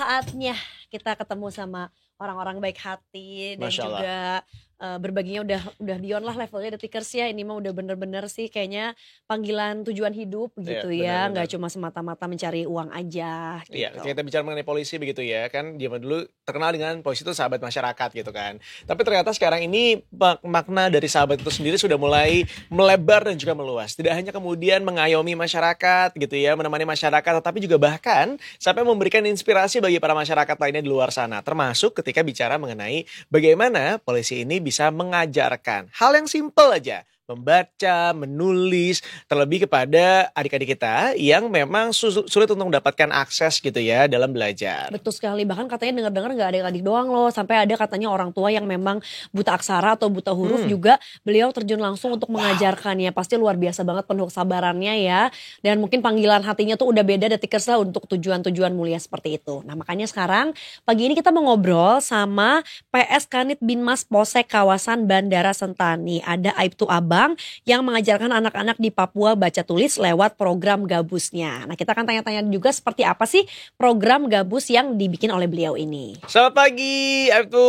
saatnya kita ketemu sama orang-orang baik hati dan Masya Allah. juga berbaginya udah beyond lah levelnya Detikers ya. Ini mah udah bener-bener sih kayaknya panggilan tujuan hidup Iya, gitu ya, nggak benar-benar. cuma semata-mata mencari uang aja Iya, gitu. kita bicara mengenai polisi begitu ya, kan zaman dulu terkenal dengan polisi itu sahabat masyarakat gitu kan. Tapi ternyata sekarang ini makna dari sahabat itu sendiri sudah mulai melebar dan juga meluas. Tidak hanya kemudian mengayomi masyarakat gitu ya, menemani masyarakat, tetapi juga bahkan sampai memberikan inspirasi bagi para masyarakat lainnya di luar sana. Termasuk ketika bicara mengenai bagaimana polisi ini bisa mengajarkan hal yang simpel aja. Membaca, menulis, terlebih kepada adik-adik kita yang memang sulit untuk mendapatkan akses gitu ya dalam belajar. Betul sekali, bahkan katanya dengar-dengar nggak adik-adik doang loh, sampai ada katanya orang tua yang memang buta aksara atau buta huruf juga beliau terjun langsung untuk mengajarkannya. Pasti luar biasa banget, penuh kesabarannya ya. Dan mungkin panggilan hatinya tuh udah beda Detikers lah untuk tujuan-tujuan mulia seperti itu. Nah makanya sekarang pagi ini kita mau ngobrol sama PS Kanit Binmas Polsek kawasan Bandara Sentani. Ada Aibtu Abang yang mengajarkan anak-anak di Papua baca tulis lewat program Gabusnya. Nah kita akan tanya-tanya juga seperti apa sih program Gabus yang dibikin oleh beliau ini. Selamat pagi, Aibtu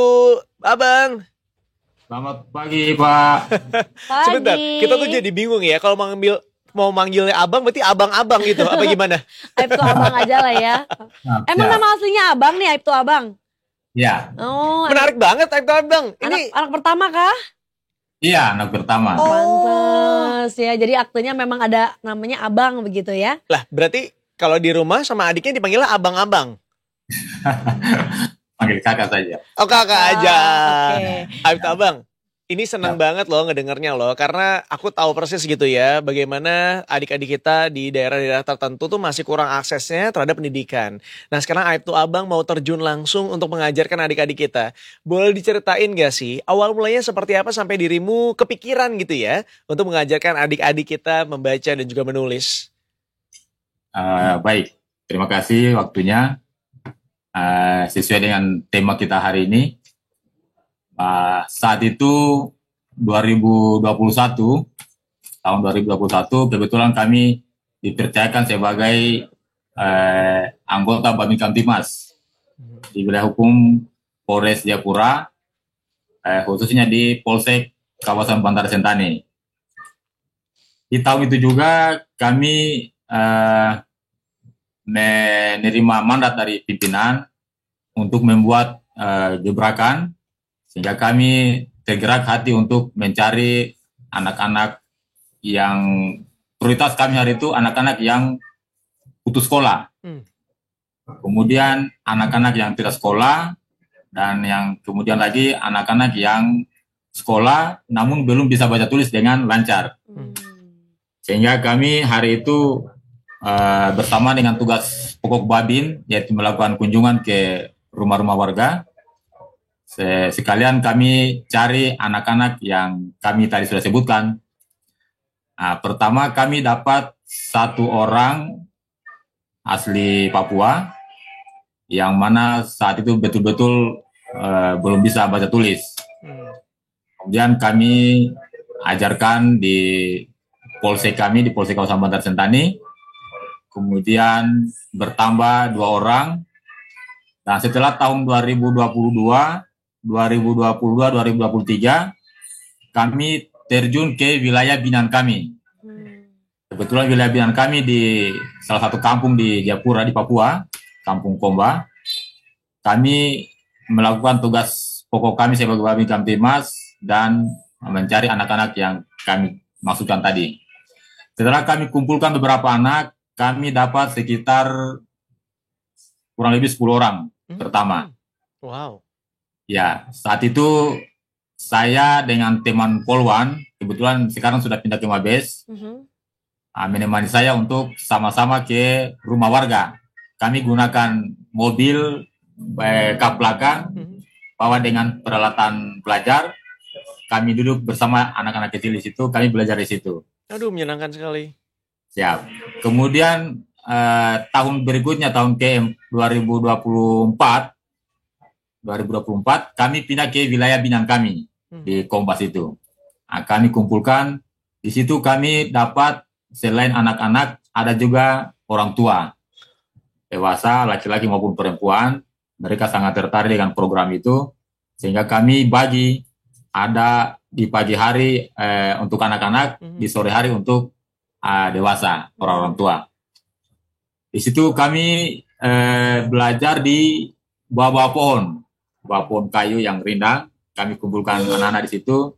Abang. Selamat pagi, Pak. Pagi. Sebentar, kita tuh jadi bingung ya kalau mau manggilnya abang berarti abang-abang gitu apa gimana? Aibtu Abang aja lah ya. Emang Ya. nama aslinya Abang nih, Aibtu Abang? Ya, Oh, Menarik banget Aibtu Abang. Ini anak pertama kah? iya anak pertama. Oh. Pantes ya. Jadi aktenya memang ada namanya Abang begitu ya. lah berarti kalau di rumah sama adiknya dipanggilnya abang-abang. Panggil kakak saja. Oh kakak aja. Oke. Aibtu Abang, ini senang banget loh ngedengernya loh. Karena aku tahu persis gitu ya bagaimana adik-adik kita di daerah-daerah tertentu tuh masih kurang aksesnya terhadap pendidikan. Nah sekarang Aibtu Abang mau terjun langsung untuk mengajarkan adik-adik kita. Boleh diceritain gak sih awal mulanya seperti apa sampai dirimu kepikiran gitu ya untuk mengajarkan adik-adik kita membaca dan juga menulis? Baik, terima kasih waktunya. Sesuai dengan tema kita hari ini, saat itu 2021, tahun 2021 kebetulan kami dipercayakan sebagai anggota Babin Kamtimas di wilayah hukum Polres Jayapura, khususnya di Polsek kawasan Bandara Sentani. Di tahun itu juga kami menerima mandat dari pimpinan untuk membuat gebrakan, sehingga kami tergerak hati untuk mencari anak-anak yang prioritas kami hari itu anak-anak yang putus sekolah. Kemudian anak-anak yang tidak sekolah, dan yang kemudian lagi anak-anak yang sekolah namun belum bisa baca tulis dengan lancar. Sehingga kami hari itu bersama dengan tugas pokok Babin, yaitu melakukan kunjungan ke rumah-rumah warga. Sekalian kami cari anak-anak yang kami tadi sudah sebutkan. Pertama kami dapat satu orang asli Papua, yang mana saat itu betul-betul belum bisa baca tulis. Kemudian kami ajarkan di polsek kami, di Polsek kawasan Bandar Sentani. Kemudian bertambah 2 orang. Dan setelah tahun 2023, kami terjun ke wilayah binaan kami. Kebetulan wilayah binaan kami di salah satu kampung di Jayapura, di Papua, Kampung Komba. Kami melakukan tugas pokok kami sebagai Babin Kamtimas dan mencari anak-anak yang kami maksudkan tadi. Setelah kami kumpulkan beberapa anak, kami dapat sekitar kurang lebih 10 orang pertama. Wow. Ya, saat itu saya dengan teman Polwan, kebetulan sekarang sudah pindah ke Mabes, menemani saya untuk sama-sama ke rumah warga. Kami gunakan mobil kap belakang, bawa dengan peralatan belajar. Kami duduk bersama anak-anak kecil di situ, kami belajar di situ. Aduh menyenangkan sekali. Siap. Kemudian tahun berikutnya, tahun ke 2024, kami pindah ke wilayah binaan kami di Kompas itu. Kami kumpulkan, di situ kami dapat selain anak-anak, ada juga orang tua, dewasa, laki-laki maupun perempuan. mereka sangat tertarik dengan program itu, sehingga kami bagi ada di pagi hari untuk anak-anak, di sore hari untuk dewasa, orang-orang tua. Di situ kami belajar di bawah pohon kayu yang rindang. Kami kumpulkan anak-anak di situ.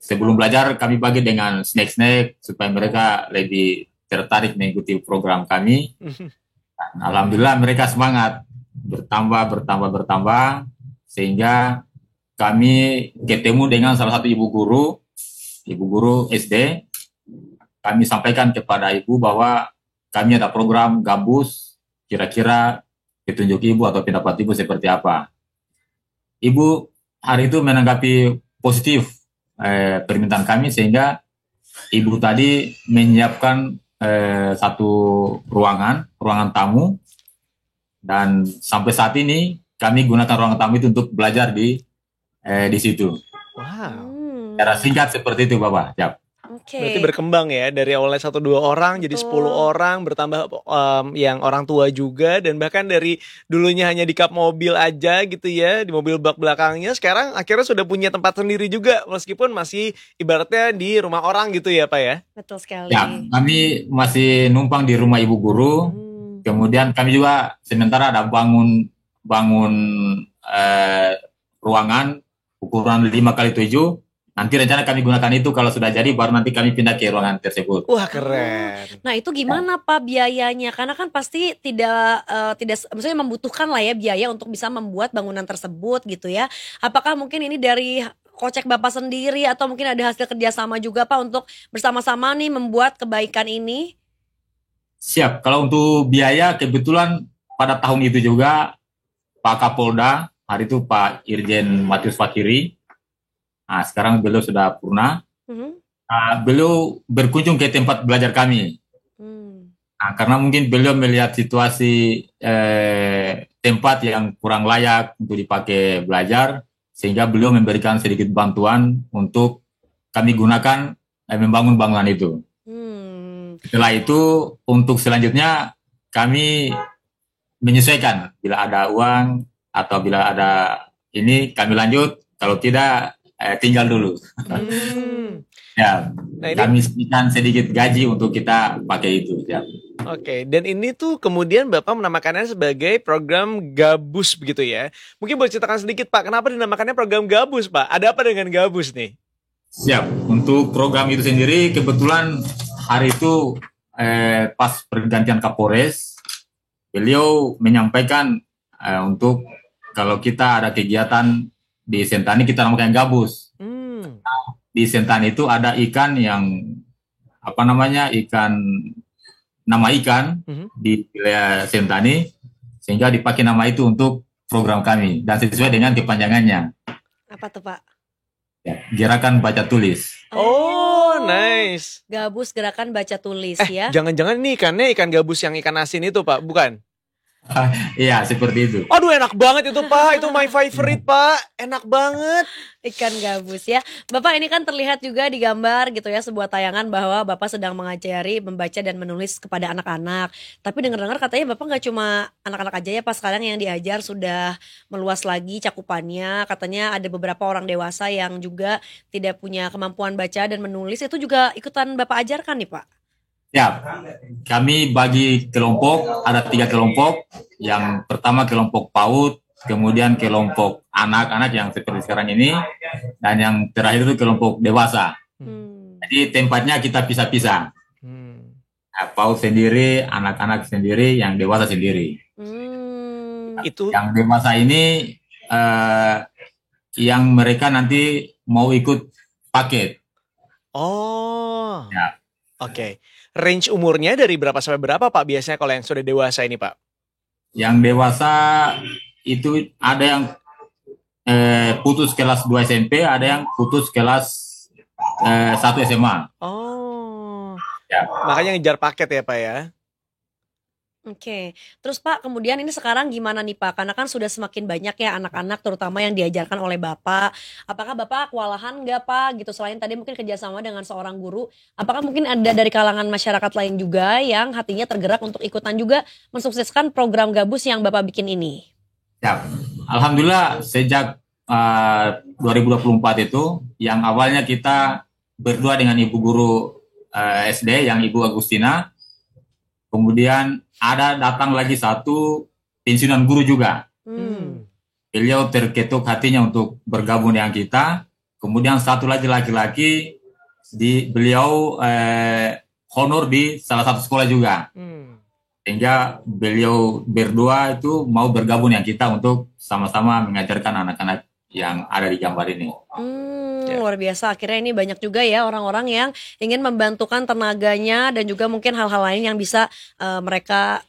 Sebelum belajar kami bagi dengan snack-snack supaya mereka lebih tertarik mengikuti program kami. Alhamdulillah mereka semangat, bertambah sehingga kami ketemu dengan salah satu ibu guru SD. Kami sampaikan kepada ibu bahwa kami ada program Gabus, kira-kira petunjuk ibu atau pendapat ibu seperti apa. Ibu hari itu menanggapi positif permintaan kami, sehingga ibu tadi menyiapkan satu ruangan tamu, dan sampai saat ini kami gunakan ruangan tamu itu untuk belajar di situ. Wow. Secara singkat seperti itu, Bapak. Siap. Berarti berkembang ya, dari awalnya 1-2 orang jadi 10 orang, bertambah yang orang tua juga, dan bahkan dari dulunya hanya di kap mobil aja gitu ya, di mobil bak belakangnya, sekarang akhirnya sudah punya tempat sendiri juga, meskipun masih ibaratnya di rumah orang gitu ya Pak ya? Betul sekali. Ya, kami masih numpang di rumah ibu guru, kemudian kami juga sementara ada bangun ruangan ukuran 5x7. Nanti rencana kami gunakan itu, kalau sudah jadi baru nanti kami pindah ke ruangan tersebut. Wah, keren. Nah, itu gimana Pak biayanya? Karena kan pasti tidak maksudnya membutuhkan lah ya biaya untuk bisa membuat bangunan tersebut gitu ya. Apakah mungkin ini dari kocek Bapak sendiri atau mungkin ada hasil kerjasama juga Pak untuk bersama-sama nih membuat kebaikan ini? Siap. Kalau untuk biaya, kebetulan pada tahun itu juga Pak Kapolda, hari itu Pak Irjen Matius Fakiri, sekarang beliau sudah purna. Beliau berkunjung ke tempat belajar kami. Karena mungkin beliau melihat situasi tempat yang kurang layak untuk dipakai belajar, sehingga beliau memberikan sedikit bantuan untuk kami gunakan membangun bangunan itu. Setelah itu, untuk selanjutnya kami menyesuaikan, bila ada uang atau bila ada ini kami lanjut, kalau tidak tinggal dulu. Ya, nah, kami berikan sedikit gaji untuk kita pakai itu. Ya. Oke, dan ini tuh kemudian Bapak menamakannya sebagai program Gabus begitu ya. Mungkin boleh ceritakan sedikit Pak, kenapa dinamakannya program Gabus Pak? Ada apa dengan Gabus nih? Siap, untuk program itu sendiri kebetulan hari itu pas pergantian Kapolres, beliau menyampaikan untuk kalau kita ada kegiatan di Sentani kita namakan Gabus. Di Sentani itu ada ikan yang nama ikan di wilayah Sentani, sehingga dipakai nama itu untuk program kami dan sesuai dengan kepanjangannya. Apa tuh Pak? Ya, gerakan baca tulis. Oh, nice. Gabus gerakan baca tulis ya. Jangan-jangan ini ikannya ikan gabus yang ikan asin itu Pak, bukan? Iya, seperti itu. Aduh, enak banget itu Pak, itu my favorite Pak, enak banget. Ikan gabus ya. Bapak, ini kan terlihat juga di gambar gitu ya, sebuah tayangan bahwa Bapak sedang mengajari membaca dan menulis kepada anak-anak. Tapi dengar-dengar katanya Bapak gak cuma anak-anak aja ya Pak, sekarang yang diajar sudah meluas lagi cakupannya. Katanya ada beberapa orang dewasa yang juga tidak punya kemampuan baca dan menulis, itu juga ikutan Bapak ajarkan nih Pak? Ya, kami bagi kelompok, ada 3 kelompok. Yang pertama kelompok PAUD, kemudian kelompok anak-anak yang seperti sekarang ini, dan yang terakhir itu kelompok dewasa. Jadi tempatnya kita pisah-pisah. Nah, PAUD sendiri, anak-anak sendiri, yang dewasa sendiri. Itu yang dewasa ini yang mereka nanti mau ikut paket. Oh, ya. Oke. Range umurnya dari berapa sampai berapa Pak biasanya kalau yang sudah dewasa ini Pak? Yang dewasa itu ada yang putus kelas 2 SMP, ada yang putus kelas 1 SMA. Oh, ya. Makanya ngejar paket ya Pak ya? Oke, terus Pak, kemudian ini sekarang gimana nih Pak? Karena kan sudah semakin banyak ya anak-anak terutama yang diajarkan oleh Bapak. Apakah Bapak kewalahan nggak Pak gitu? Selain tadi mungkin kerjasama dengan seorang guru, apakah mungkin ada dari kalangan masyarakat lain juga yang hatinya tergerak untuk ikutan juga mensukseskan program Gabus yang Bapak bikin ini? Ya, alhamdulillah sejak 2024 itu yang awalnya kita berdua dengan ibu guru SD yang Ibu Agustina, kemudian ada datang lagi satu pensiunan guru juga. Beliau terketuk hatinya untuk bergabung dengan kita. Kemudian satu lagi laki-laki beliau honor di salah satu sekolah juga. Sehingga beliau berdua itu mau bergabung dengan kita untuk sama-sama mengajarkan anak-anak yang ada di gambar ini. Luar biasa, akhirnya ini banyak juga ya orang-orang yang ingin membantukan tenaganya dan juga mungkin hal-hal lain yang bisa mereka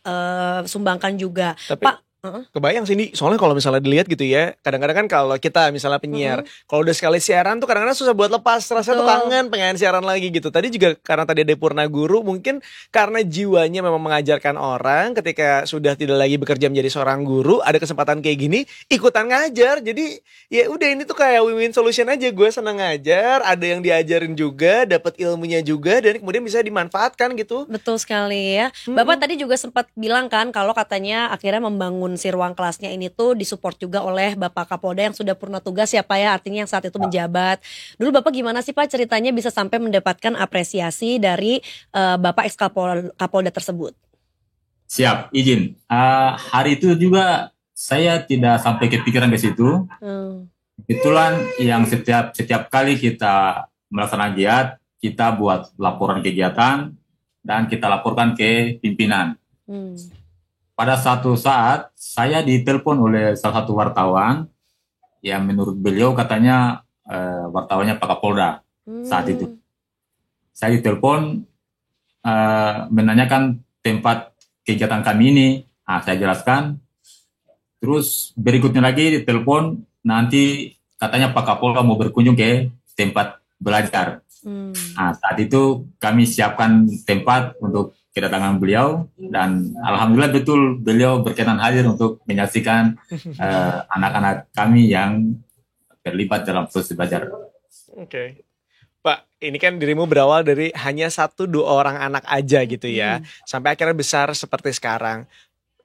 sumbangkan juga. Tapi Pak, kebayang sih, soalnya kalau misalnya dilihat gitu ya, kadang-kadang kan kalau kita misalnya penyiar, kalau udah sekali siaran tuh kadang-kadang susah buat lepas, rasanya tuh kangen, pengen siaran lagi gitu. Tadi juga karena tadi ada Purna Guru, mungkin karena jiwanya memang mengajarkan orang, ketika sudah tidak lagi bekerja menjadi seorang guru, ada kesempatan kayak gini, ikutan ngajar. Jadi ya udah, ini tuh kayak win-win solution aja, gue seneng ngajar, ada yang diajarin juga, dapat ilmunya juga, dan kemudian bisa dimanfaatkan gitu. betul sekali ya. Bapak tadi juga sempat bilang kan kalau katanya akhirnya membangun si ruang kelasnya ini tuh disupport juga oleh Bapak Kapolda yang sudah purna tugas ya Pak ya, artinya yang saat itu menjabat. Dulu Bapak gimana sih Pak ceritanya bisa sampai mendapatkan apresiasi dari Bapak ex Kapolda tersebut? Siap, izin. Hari itu juga saya tidak sampai kepikiran ke situ. Kebetulan yang setiap kali kita melaksanakan giat, kita buat laporan kegiatan dan kita laporkan ke pimpinan. Pada satu saat saya ditelepon oleh salah satu wartawan yang menurut beliau katanya wartawannya Pak Kapolda saat itu. Saya ditelepon menanyakan tempat kegiatan kami ini. Saya jelaskan. Terus berikutnya lagi ditelepon, nanti katanya Pak Kapolda mau berkunjung ke tempat belajar. Saat itu kami siapkan tempat untuk kedatangan beliau dan alhamdulillah betul beliau berkenan hadir untuk menyaksikan anak-anak kami yang terlibat dalam proses belajar. Oke. Pak, ini kan dirimu berawal dari hanya 1-2 orang anak aja gitu ya, sampai akhirnya besar seperti sekarang.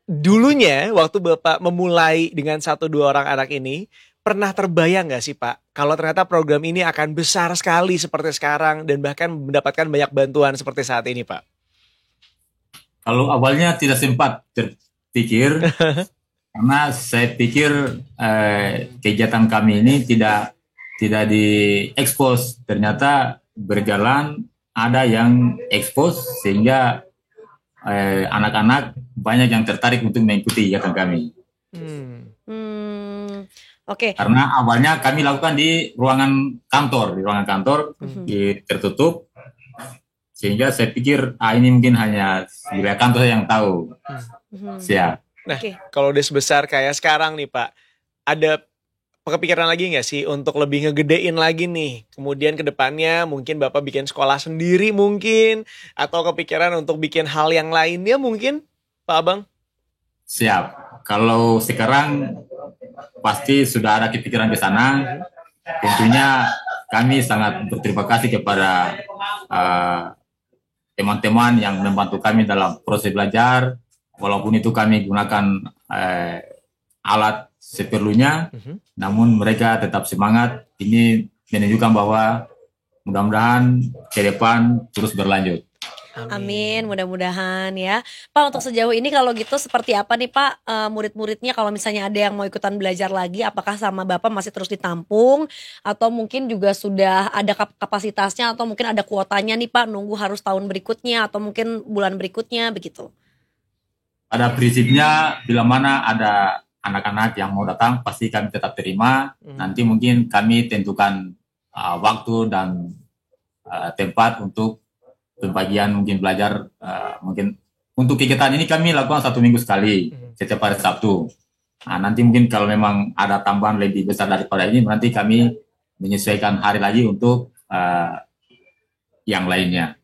Dulunya waktu Bapak memulai dengan 1-2 orang anak ini, pernah terbayang gak sih Pak, kalau ternyata program ini akan besar sekali seperti sekarang dan bahkan mendapatkan banyak bantuan seperti saat ini Pak? Kalau awalnya tidak sempat terpikir, karena saya pikir kegiatan kami ini tidak diekspos. Ternyata berjalan ada yang ekspos sehingga anak-anak banyak yang tertarik untuk mengikuti kegiatan kami. Oke. Karena awalnya kami lakukan di ruangan kantor tertutup. Sehingga saya pikir ini mungkin hanya wilayah kantor yang tahu. Siap. Nah, kalau udah sebesar kayak sekarang nih Pak, ada kepikiran lagi nggak sih untuk lebih ngegedein lagi nih? Kemudian ke depannya mungkin Bapak bikin sekolah sendiri mungkin, atau kepikiran untuk bikin hal yang lainnya mungkin, Pak Abang? Siap. Kalau sekarang pasti sudah ada kepikiran ke sana. Tentunya kami sangat berterima kasih kepada teman-teman yang membantu kami dalam proses belajar, walaupun itu kami gunakan alat seperlunya, namun mereka tetap semangat. Ini menunjukkan bahwa mudah-mudahan ke depan terus berlanjut. Amin, mudah-mudahan ya. Pak, untuk sejauh ini kalau gitu seperti apa nih Pak murid-muridnya kalau misalnya ada yang mau ikutan belajar lagi, apakah sama Bapak masih terus ditampung atau mungkin juga sudah ada kapasitasnya atau mungkin ada kuotanya nih Pak, nunggu harus tahun berikutnya atau mungkin bulan berikutnya begitu? Pada prinsipnya bila mana ada anak-anak yang mau datang pasti kami tetap terima. Nanti mungkin kami tentukan waktu dan tempat untuk pembagian mungkin belajar. Mungkin untuk kegiatan ini kami lakukan 1 minggu sekali setiap hari Sabtu. Nanti mungkin kalau memang ada tambahan lebih besar daripada ini, nanti kami menyesuaikan hari lagi untuk yang lainnya.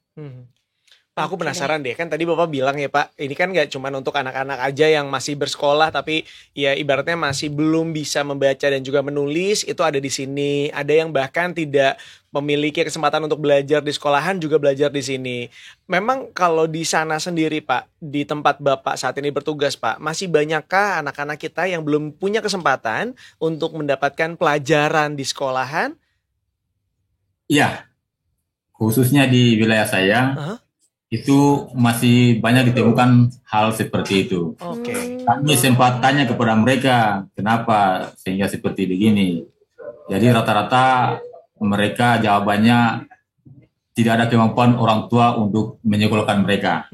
Pak, aku Oke penasaran deh, kan tadi Bapak bilang ya Pak, ini kan nggak cuma untuk anak-anak aja yang masih bersekolah, tapi ya ibaratnya masih belum bisa membaca dan juga menulis, itu ada di sini. Ada yang bahkan tidak memiliki kesempatan untuk belajar di sekolahan, juga belajar di sini. Memang kalau di sana sendiri Pak, di tempat Bapak saat ini bertugas Pak, masih banyakkah anak-anak kita yang belum punya kesempatan untuk mendapatkan pelajaran di sekolahan? Iya, khususnya di wilayah saya, Hah? itu masih banyak ditemukan hal seperti itu. Oke. Kami sempat tanya kepada mereka, kenapa sehingga seperti begini. Jadi rata-rata mereka jawabannya tidak ada kemampuan orang tua untuk menyekolahkan mereka.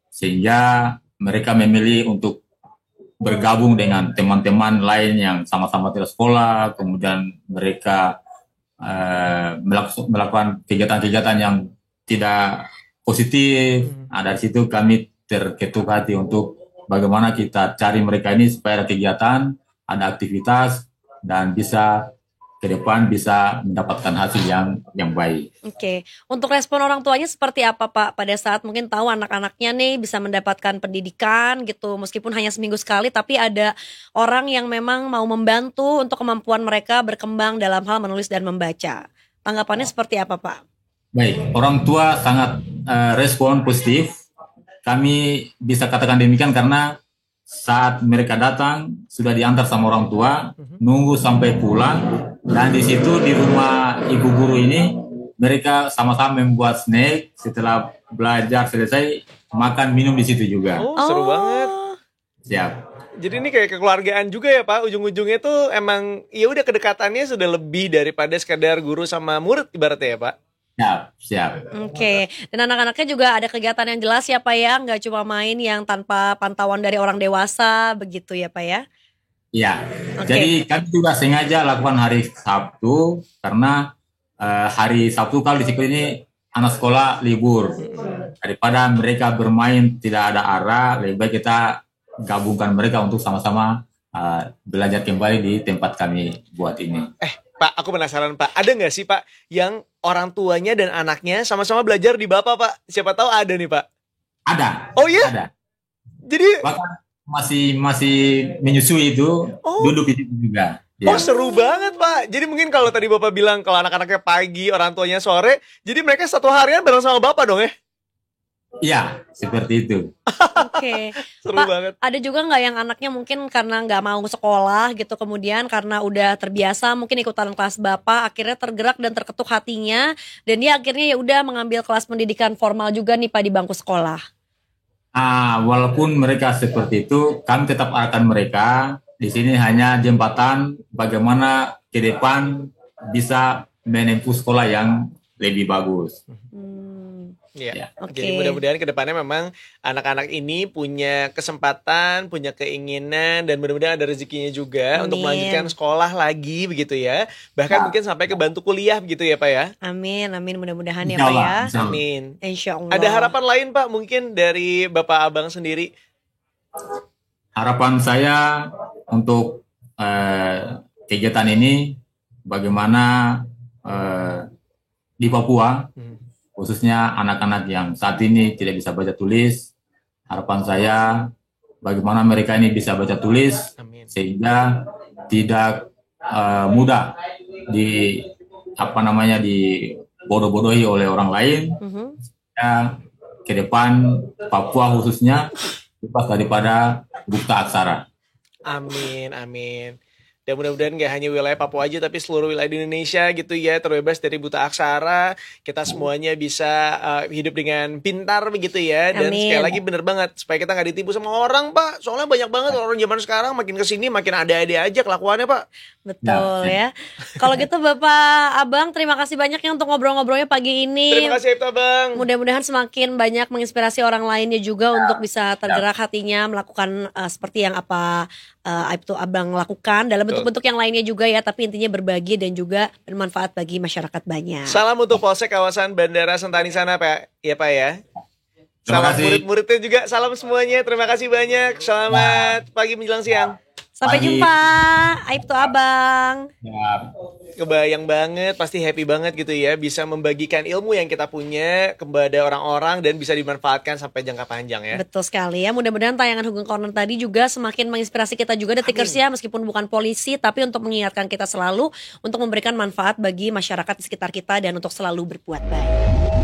Sehingga mereka memilih untuk bergabung dengan teman-teman lain yang sama-sama tidak sekolah, kemudian mereka melakukan kegiatan-kegiatan yang tidak positif. Nah, dari situ kami terketuk hati untuk bagaimana kita cari mereka ini supaya ada kegiatan, ada aktivitas, dan bisa ke depan bisa mendapatkan hasil yang baik. Oke, untuk respon orang tuanya seperti apa Pak? Pada saat mungkin tahu anak-anaknya nih bisa mendapatkan pendidikan gitu, meskipun hanya seminggu sekali, tapi ada orang yang memang mau membantu untuk kemampuan mereka berkembang dalam hal menulis dan membaca. Tanggapannya seperti apa Pak? Baik, orang tua sangat respon positif. Kami bisa katakan demikian karena saat mereka datang sudah diantar sama orang tua, nunggu sampai pulang, dan di situ di rumah ibu guru ini mereka sama-sama membuat snack. Setelah belajar selesai, makan minum di situ juga. Oh, seru banget. Siap. Jadi ini kayak kekeluargaan juga ya Pak, ujung-ujungnya tuh emang ya udah kedekatannya sudah lebih daripada sekadar guru sama murid ibaratnya ya Pak. Siap. Oke, dan anak-anaknya juga ada kegiatan yang jelas ya Pak ya, nggak cuma main yang tanpa pantauan dari orang dewasa begitu ya Pak ya? Iya. Oke. Jadi kami juga sengaja lakukan hari Sabtu karena hari Sabtu kalau di sekolah ini anak sekolah libur. Daripada mereka bermain tidak ada arah, lebih baik kita gabungkan mereka untuk sama-sama belajar kembali di tempat kami buat ini. Pak, aku penasaran Pak, ada nggak sih Pak yang orang tuanya dan anaknya sama-sama belajar di Bapak Pak? Siapa tahu ada nih Pak. Ada. Oh iya? Ada. Jadi, Bahkan masih menyusui itu duduk di situ juga. oh seru banget Pak. Jadi mungkin kalau tadi Bapak bilang kalau anak-anaknya pagi, orang tuanya sore, jadi mereka satu harian bareng sama Bapak dong ya? Iya, seperti itu. Oke, Seru Pak, banget. ada juga nggak yang anaknya mungkin karena nggak mau sekolah gitu, kemudian karena udah terbiasa mungkin ikutan kelas Bapak, akhirnya tergerak dan terketuk hatinya, dan dia akhirnya ya udah mengambil kelas pendidikan formal juga nih Pak di bangku sekolah. Walaupun mereka seperti itu, kami tetap arahkan mereka. Di sini hanya jembatan bagaimana ke depan bisa menempuh sekolah yang lebih bagus. Ya. Oke. Jadi mudah-mudahan kedepannya memang anak-anak ini punya kesempatan, punya keinginan, dan mudah-mudahan ada rezekinya juga untuk melanjutkan sekolah lagi begitu ya. Bahkan mungkin sampai ke bantu kuliah begitu ya Pak ya. Amin, mudah-mudahan ya Insya Pak Allah, ya. insya Allah. Amin. Insya Allah. Ada harapan lain Pak mungkin dari Bapak Abang sendiri? Harapan saya untuk kegiatan ini bagaimana di Papua, khususnya anak-anak yang saat ini tidak bisa baca tulis, harapan saya bagaimana mereka ini bisa baca tulis. Amin. Sehingga tidak mudah dibodoh-bodohi oleh orang lain. Ya, ke depan Papua khususnya bebas daripada buta aksara. Amin, amin. Dan mudah-mudahan gak hanya wilayah Papua aja, tapi seluruh wilayah di Indonesia gitu ya, terbebas dari buta aksara. Kita semuanya bisa hidup dengan pintar begitu ya. Dan Amin. sekali lagi bener banget, supaya kita gak ditipu sama orang Pak. Soalnya banyak banget orang zaman sekarang makin kesini makin ada-ada aja kelakuannya Pak. Betul ya. Kalau gitu Bapak Abang, terima kasih banyak ya untuk ngobrol-ngobrolnya pagi ini. Terima kasih Ibta Bang. Mudah-mudahan semakin banyak menginspirasi orang lainnya juga untuk bisa tergerak hatinya melakukan seperti yang apa Ibtu Abang lakukan dalam bentuk-bentuk yang lainnya juga ya, tapi intinya berbagi dan juga bermanfaat bagi masyarakat banyak. Salam untuk Polsek kawasan Bandara Sentani sana Pak. Ya Pak ya. Terima Salam kasih. murid-muridnya juga, salam semuanya. Terima kasih banyak. Selamat pagi menjelang siang. Sampai Pagi. jumpa. Aib tuh abang. Ya. Kebayang banget, pasti happy banget gitu ya, bisa membagikan ilmu yang kita punya kepada orang-orang dan bisa dimanfaatkan sampai jangka panjang ya. Betul sekali ya. Mudah-mudahan tayangan Hugeng Corner tadi juga semakin menginspirasi kita juga Detikers ya, meskipun bukan polisi tapi untuk mengingatkan kita selalu untuk memberikan manfaat bagi masyarakat di sekitar kita dan untuk selalu berbuat baik.